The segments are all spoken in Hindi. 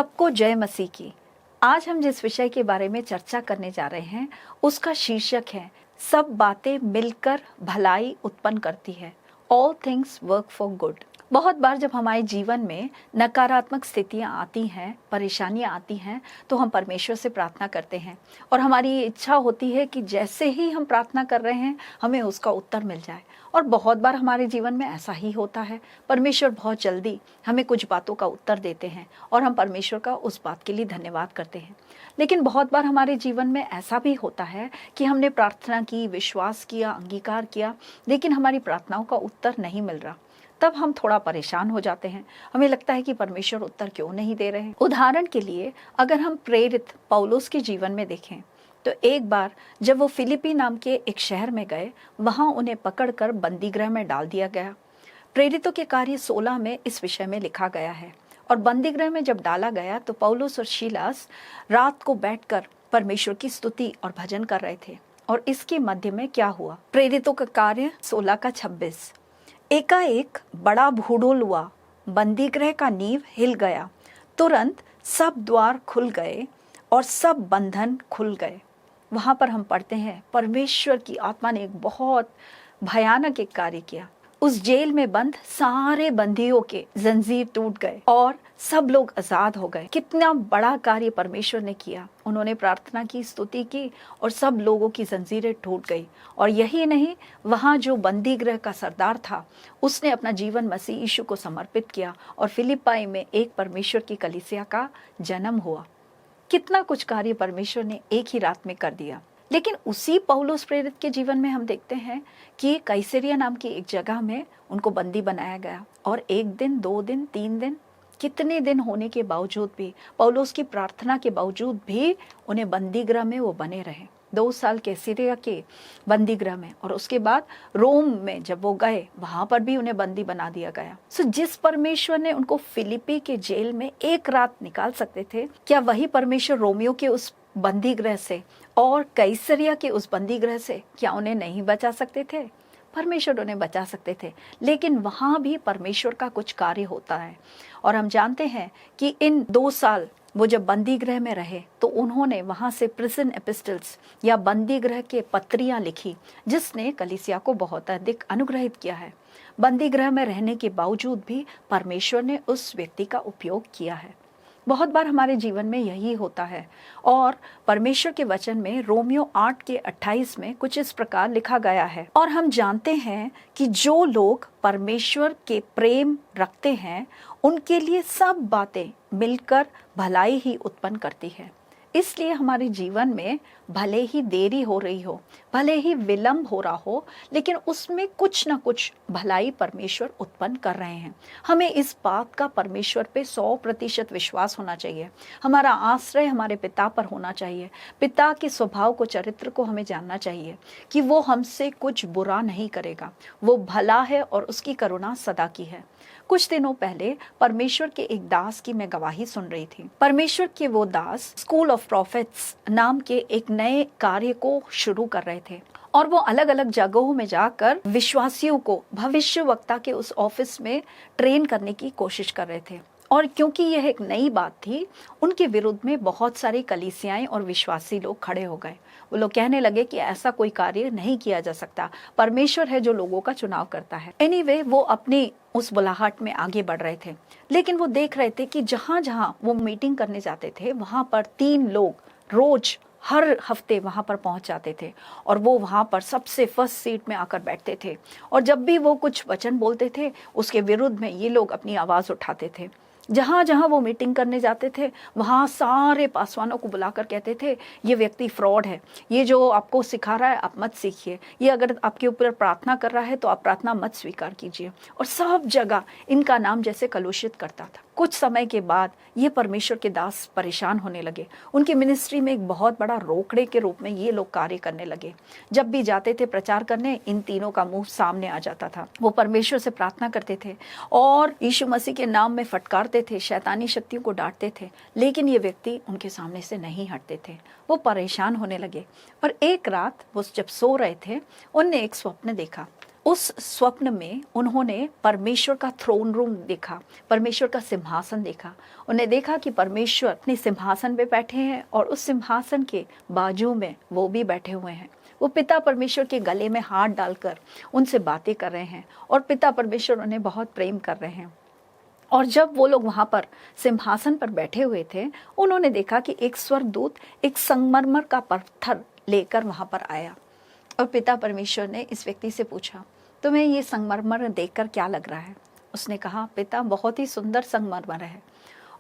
सबको जय मसीह की। आज हम जिस विषय के बारे में चर्चा करने जा रहे हैं उसका शीर्षक है सब बातें मिलकर भलाई उत्पन्न करती है। All things work for good. बहुत बार जब हमारे जीवन में नकारात्मक स्थितियां आती हैं, परेशानियां आती हैं, तो हम परमेश्वर से प्रार्थना करते हैं और हमारी ये इच्छा होती है कि जैसे ही हम प्रार्थना कर रहे हैं हमें उसका उत्तर मिल जाए। और बहुत बार हमारे जीवन में ऐसा ही होता है। परमेश्वर बहुत जल्दी हमें कुछ बातों का उत्तर देते हैं और हम परमेश्वर का उस बात के लिए धन्यवाद करते हैं। लेकिन बहुत बार हमारे जीवन में ऐसा भी होता है कि हमने प्रार्थना की, विश्वास किया, अंगीकार किया, लेकिन हमारी प्रार्थनाओं का उत्तर नहीं मिल रहा। तब हम थोड़ा परेशान हो जाते हैं। हमें लगता है कि परमेश्वर उत्तर क्यों नहीं दे रहे। उदाहरण के लिए अगर हम प्रेरित पौलुस के जीवन में देखें तो एक बार जब वो फिलिपी नाम के एक शहर में गए, वहां उन्हें पकड़कर बंदीगृह में डाल दिया गया। प्रेरितों के कार्य 16 में इस विषय में लिखा गया है। और बंदीगृह में जब डाला गया तो पौलुस और शीलास रात को बैठकर परमेश्वर की स्तुति और भजन कर रहे थे। और इसके मध्य में क्या हुआ? प्रेरितों का कार्य 16 का 26। एकाएक बड़ा भूडोल हुआ, बंदीगृह का नींव हिल गया, तुरंत सब द्वार खुल गए और सब बंधन खुल गए। वहां पर हम पढ़ते हैं परमेश्वर की आत्मा ने एक बहुत भयानक एक कार्य किया। उस जेल में बंद सारे बंदियों के जंजीर टूट गए और सब लोग आजाद हो गए। कितना बड़ा कार्य परमेश्वर ने किया। उन्होंने प्रार्थना की, स्तुति की और सब लोगों की जंजीरें टूट गई। और यही नहीं, वहां जो बंदीगृह का सरदार था उसने अपना जीवन मसीह यीशु को समर्पित किया और फिलिप्पी में एक परमेश्वर की कलीसिया का जन्म हुआ। कितना कुछ कार्य परमेश्वर ने एक ही रात में कर दिया। लेकिन उसी पौलुस प्रेरित के जीवन में हम देखते हैं कि कैसरिया नाम की एक जगह में उनको बंदी बनाया गया। और एक दिन, 2 दिन, 3 दिन, कितने दिन होने के बावजूद भी, पौलुस की प्रार्थना के बावजूद भी उन्हें बंदीगृह में वो बने रहे। 2 साल कैसरिया के बंदीगृह में। और उसके बाद रोम में जब वो गए वहां पर भी उन्हें बंदी बना दिया गया। सो जिस परमेश्वर ने उनको फिलिपी के जेल में एक रात निकाल सकते थे, क्या वही परमेश्वर रोमियो के उस बंदीगृह से और कैसरिया के उस बंदीगृह से क्या उन्हें नहीं बचा सकते थे? परमेश्वर उन्हें बचा सकते थे। लेकिन वहां भी परमेश्वर का कुछ कार्य होता है। और हम जानते हैं कि इन 2 साल वो जब बंदीगृह में रहे तो उन्होंने वहां से प्रिजन एपिस्टल्स या बंदीगृह के पत्रियां लिखी, जिसने कलीसिया को बहुत अधिक अनुग्रहित किया है। बंदीगृह में रहने के बावजूद भी परमेश्वर ने उस व्यक्ति का उपयोग किया है। बहुत बार हमारे जीवन में यही होता है। और परमेश्वर के वचन में रोमियो 8 के 28 में कुछ इस प्रकार लिखा गया है। और हम जानते हैं कि जो लोग परमेश्वर के प्रेम रखते हैं उनके लिए सब बातें मिलकर भलाई ही उत्पन्न करती है। इसलिए हमारे जीवन में भले ही देरी हो रही हो, भले ही विलंब हो रहा हो, लेकिन उसमें कुछ ना कुछ भलाई परमेश्वर उत्पन्न कर रहे हैं। हमें इस बात का परमेश्वर पे 100% विश्वास होना चाहिए। हमारा आश्रय हमारे पिता पर होना चाहिए। पिता के स्वभाव को, चरित्र को हमें जानना चाहिए कि वो हमसे कुछ बुरा नहीं करेगा। वो भला है और उसकी करुणा सदा की है। कुछ दिनों पहले परमेश्वर के एक दास की मैं गवाही सुन रही थी। परमेश्वर के वो दास स्कूल ऑफ प्रॉफिट्स नाम के एक नए कार्य को शुरू कर रहे थे और वो अलग अलग जगहों में जाकर विश्वासियों को भविष्यवक्ता के उस ऑफिस में ट्रेन करने की कोशिश कर रहे थे। और क्योंकि यह एक नई बात थी, उनके विरुद्ध में बहुत सारी कलीसियाएं और विश्वासी लोग खड़े हो गए। वो लोग कहने लगे कि ऐसा कोई कार्य नहीं किया जा सकता, परमेश्वर है जो लोगों का चुनाव करता है। एनीवे, वो अपनी उस बुलाहट में आगे बढ़ रहे थे। लेकिन वो देख रहे थे कि जहां जहां वो मीटिंग करने जाते थे वहां पर 3 लोग रोज हर हफ्ते वहां पर पहुंच जाते थे और वो वहां पर सबसे फर्स्ट सीट में आकर बैठते थे। और जब भी वो कुछ वचन बोलते थे उसके विरुद्ध में ये लोग अपनी आवाज उठाते थे। जहां जहां वो मीटिंग करने जाते थे वहां सारे पासवानों को बुलाकर कहते थे, ये व्यक्ति फ्रॉड है, ये जो आपको सिखा रहा है आप मत सीखिए, ये अगर आपके ऊपर प्रार्थना कर रहा है तो आप प्रार्थना मत स्वीकार कीजिए। और सब जगह इनका नाम जैसे कलुषित करता था। कुछ समय के बाद ये परमेश्वर के दास परेशान होने लगे। उनकी मिनिस्ट्री में एक बहुत बड़ा रोकड़े के रूप में ये लोग कार्य करने लगे। जब भी जाते थे प्रचार करने, इन तीनों का मुंह सामने आ जाता था। वो परमेश्वर से प्रार्थना करते थे और यीशु मसीह के नाम में फटकारते थे, शैतानी शक्तियों को डांटते थे, लेकिन ये व्यक्ति उनके सामने से नहीं हटते थे। वो परेशान होने लगे। और एक रात वो जब सो रहे थे, उनने एक स्वप्न देखा। उस स्वप्न में उन्होंने परमेश्वर का थ्रोन रूम देखा, परमेश्वर का सिंहासन देखा। उन्हें देखा कि परमेश्वर अपने सिंहासन पे बैठे हैं और उस सिंहासन के बाजू में वो भी बैठे हुए हैं। वो पिता परमेश्वर के गले में हाथ डालकर उनसे बातें कर रहे हैं और पिता परमेश्वर उन्हें बहुत प्रेम कर रहे हैं। और जब वो लोग वहाँ पर सिंहासन पर बैठे हुए थे, उन्होंने देखा कि एक स्वर्गदूत एक संगमरमर का पत्थर लेकर वहाँ पर आया और पिता परमेश्वर ने इस व्यक्ति से पूछा, तुम्हें ये संगमरमर देखकर क्या लग रहा है? उसने कहा, पिता बहुत ही सुंदर संगमरमर है।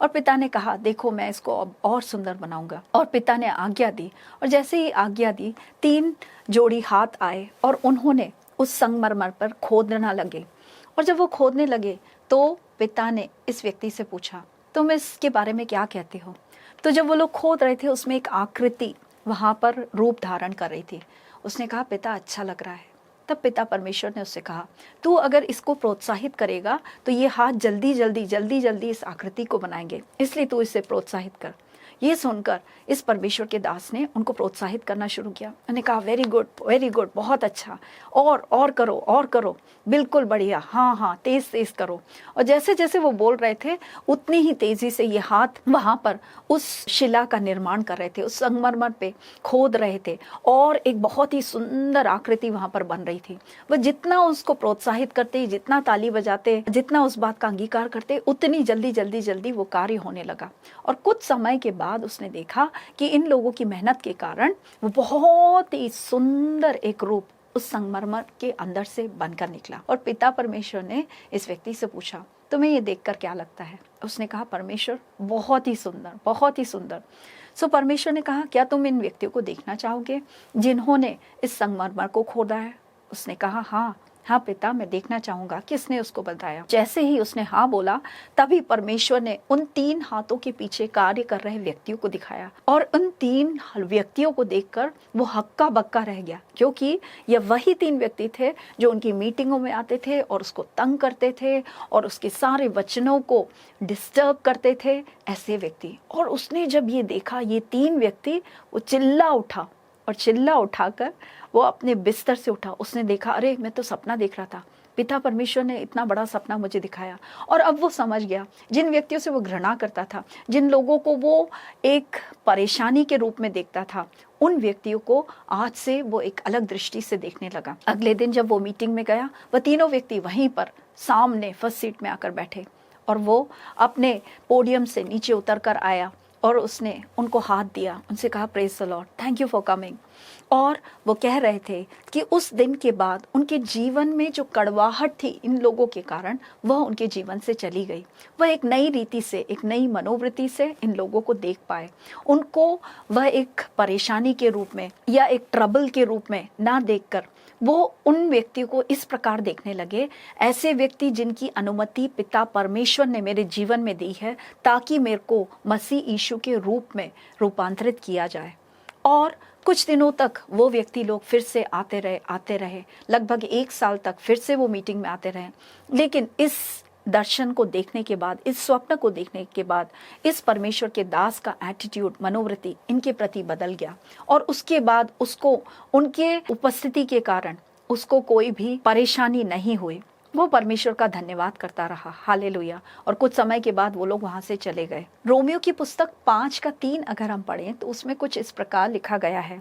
और पिता ने कहा, देखो मैं इसको अब और सुंदर बनाऊंगा। और पिता ने आज्ञा दी और जैसे ही आज्ञा दी 3 जोड़ी हाथ आए और उन्होंने उस संगमरमर पर खोदना लगे। और जब वो खोदने लगे तो पिता ने इस व्यक्ति से पूछा, तुम इसके बारे में क्या कहते हो? तो जब वो लोग खोद रहे थे उसमें एक आकृति वहाँ पर रूप धारण कर रही थी। उसने कहा, पिता अच्छा लग रहा है। तब पिता परमेश्वर ने उससे कहा, तू अगर इसको प्रोत्साहित करेगा तो ये हाथ जल्दी जल्दी इस आकृति को बनाएंगे, इसलिए तू इसे प्रोत्साहित कर। ये सुनकर इस परमेश्वर के दास ने उनको प्रोत्साहित करना शुरू किया। उन्होंने कहा, वेरी गुड, बहुत अच्छा, और करो, बिल्कुल बढ़िया, हाँ तेज करो। और जैसे जैसे वो बोल रहे थे उतनी ही तेजी से ये हाथ वहाँ पर उस शिला का निर्माण कर रहे थे, उस संगमरमर पे खोद रहे थे और एक बहुत ही सुंदर आकृति वहाँ पर बन रही थी। वो जितना उसको प्रोत्साहित करते, जितना ताली बजाते, जितना उस बात का अंगीकार करते, उतनी जल्दी वो कार्य होने लगा। और कुछ समय के बाद उसने देखा कि इन लोगों की मेहनत के कारण वो बहुत ही सुंदर एक रूप उस संगमरमर के अंदर से बनकर निकला। और पिता परमेश्वर ने इस व्यक्ति से पूछा, तुम्हें ये देखकर क्या लगता है? उसने कहा, परमेश्वर बहुत ही सुंदर। सो परमेश्वर ने कहा, क्या तुम इन व्यक्तियों को देखना चाहोगे जिन्होंने इस संगमरमर को खोदा है? उसने कहा, हाँ पिता, मैं देखना चाहूंगा। किसने उसको बताया? जैसे ही उसने हाँ बोला तभी परमेश्वर ने उन 3 हाथों के पीछे कार्य कर रहे व्यक्तियों को दिखाया। और उन 3 व्यक्तियों को देखकर वो हक्का बक्का रह गया, क्योंकि ये वही 3 व्यक्ति थे जो उनकी मीटिंगों में आते थे और उसको तंग करते थे और उसके सारे वचनों को डिस्टर्ब करते थे, ऐसे व्यक्ति। और उसने जब ये देखा, ये 3 व्यक्ति, वो चिल्ला उठा और चिल्ला उठाकर वो अपने बिस्तर से उठा। उसने देखा, अरे मैं तो सपना देख रहा था, पिता परमेश्वर ने इतना बड़ा सपना मुझे दिखाया। और अब वो समझ गया, जिन व्यक्तियों से वो घृणा करता था, जिन लोगों को वो एक परेशानी के रूप में देखता था, उन व्यक्तियों को आज से वो एक अलग दृष्टि से देखने लगा। अगले दिन जब वो मीटिंग में गया, वह 3 व्यक्ति वहीं पर सामने फर्स्ट सीट में आकर बैठे और वो अपने पोडियम से नीचे उतर कर आया और उसने उनको हाथ दिया, उनसे कहा, praise the Lord, thank you for coming. और वो कह रहे थे कि उस दिन के बाद उनके जीवन में जो कड़वाहट थी इन लोगों के कारण, वह उनके जीवन से चली गई। वह एक नई रीति से, एक नई मनोवृत्ति से इन लोगों को देख पाए। उनको वह एक परेशानी के रूप में या एक ट्रबल के रूप में ना देखकर वो उन व्यक्तियों को इस प्रकार देखने लगे, ऐसे व्यक्ति जिनकी अनुमति पिता परमेश्वर ने मेरे जीवन में दी है ताकि मेरे को मसीह यीशु के रूप में रूपांतरित किया जाए। और कुछ दिनों तक वो व्यक्ति लोग फिर से आते रहे, लगभग 1 साल तक फिर से वो मीटिंग में आते रहे। लेकिन इस दर्शन को देखने के बाद, इस स्वप्न को देखने के बाद, इस परमेश्वर के दास का एटीट्यूड, मनोवृत्ति इनके प्रति बदल गया। और उसके बाद उसको उनके उपस्थिति के कारण उसको कोई भी परेशानी नहीं हुई। वो परमेश्वर का धन्यवाद करता रहा, हालेलुया। और कुछ समय के बाद वो लोग वहां से चले गए। रोमियो की पुस्तक 5:3 अगर हम पढ़ें तो उसमें कुछ इस प्रकार लिखा गया है,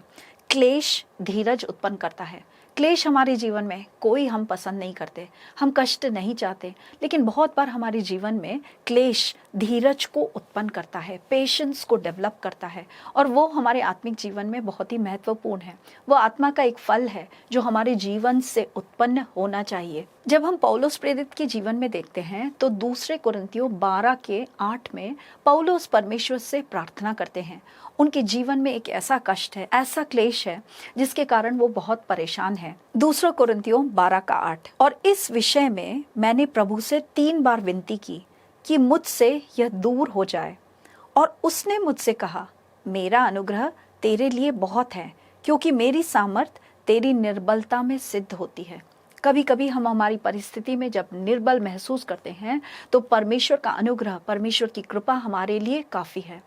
क्लेश धीरज उत्पन्न करता है। क्लेश हमारे जीवन में कोई हम पसंद नहीं करते, हम कष्ट नहीं चाहते, लेकिन बहुत बार हमारे जीवन में क्लेश धीरज को उत्पन्न करता है, पेशेंस को डेवलप करता है। और वो हमारे आत्मिक जीवन में बहुत ही महत्वपूर्ण है। वो आत्मा का एक फल है जो हमारे जीवन से उत्पन्न होना चाहिए। जब हम पौलुस प्रेरित के जीवन में देखते हैं तो 2 कुरिन्थियों 12:8 में पौलुस परमेश्वर से प्रार्थना करते हैं। उनके जीवन में एक ऐसा कष्ट है, ऐसा क्लेश है जिसके कारण वो बहुत परेशान है। 2 कुरिन्थियों 12:8, और इस विषय में मैंने प्रभु से 3 बार विनती की कि मुझसे यह दूर हो जाए। और उसने मुझसे कहा, मेरा अनुग्रह तेरे लिए बहुत है, क्योंकि मेरी सामर्थ तेरी निर्बलता में सिद्ध होती है। कभी कभी हम हमारी परिस्थिति में जब निर्बल महसूस करते हैं तो परमेश्वर का अनुग्रह, परमेश्वर की कृपा हमारे लिए काफ़ी है।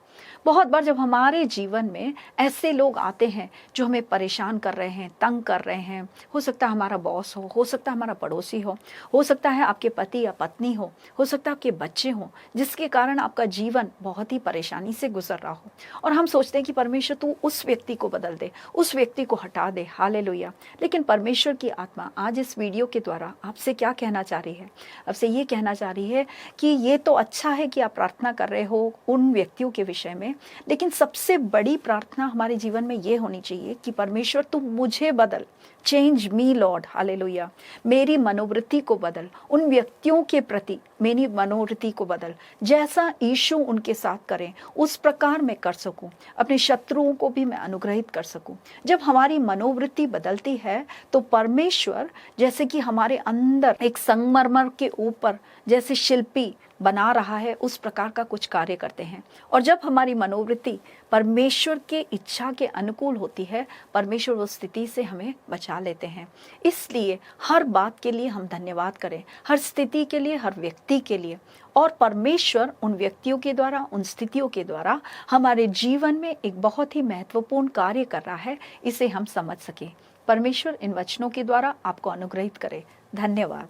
बहुत बार जब हमारे जीवन में ऐसे लोग आते हैं जो हमें परेशान कर रहे हैं, तंग कर रहे हैं, हो सकता है हमारा बॉस हो सकता है हमारा पड़ोसी हो सकता है आपके पति या पत्नी हो सकता है आपके बच्चे हों, जिसके कारण आपका जीवन बहुत ही परेशानी से गुजर रहा हो, और हम सोचते हैं कि परमेश्वर तू उस व्यक्ति को बदल दे, उस व्यक्ति को हटा दे। हालेलुया। लेकिन परमेश्वर की आत्मा आज इस वीडियो के द्वारा आपसे क्या कहना चाह रही है? आपसे ये कहना चाह रही है कि ये तो अच्छा है कि आप प्रार्थना कर रहे हो उन व्यक्तियों के विषय में, लेकिन सबसे बड़ी प्रार्थना हमारे जीवन में ये होनी चाहिए कि परमेश्वर तू मुझे बदल, चेंज मी लॉर्ड। हालेलुया। मेरी मनोवृत्ति को बदल, उन व्यक्तियों के प्रति मेरी मनोवृत्ति को बदल, जैसा यीशु उनके साथ करें उस प्रकार मैं कर सकूं, अपने शत्रुओं को भी मैं अनुग्रहित कर सकूं। जब हमारी मनोवृत्ति बदलती है तो परमेश्वर जैसे कि हमारे अंदर एक संगमरमर के ऊपर जैसे शिल्पी बना रहा है उस प्रकार का कुछ कार्य करते हैं। और जब हमारी मनोवृत्ति परमेश्वर के इच्छा के अनुकूल होती है, परमेश्वर उस स्थिति से हमें बचा लेते हैं। इसलिए हर बात के लिए हम धन्यवाद करें, हर स्थिति के लिए, हर व्यक्ति के लिए। और परमेश्वर उन व्यक्तियों के द्वारा, उन स्थितियों के द्वारा हमारे जीवन में एक बहुत ही महत्वपूर्ण कार्य कर रहा है, इसे हम समझ सकें। परमेश्वर इन वचनों के द्वारा आपको अनुग्रहित करे। धन्यवाद।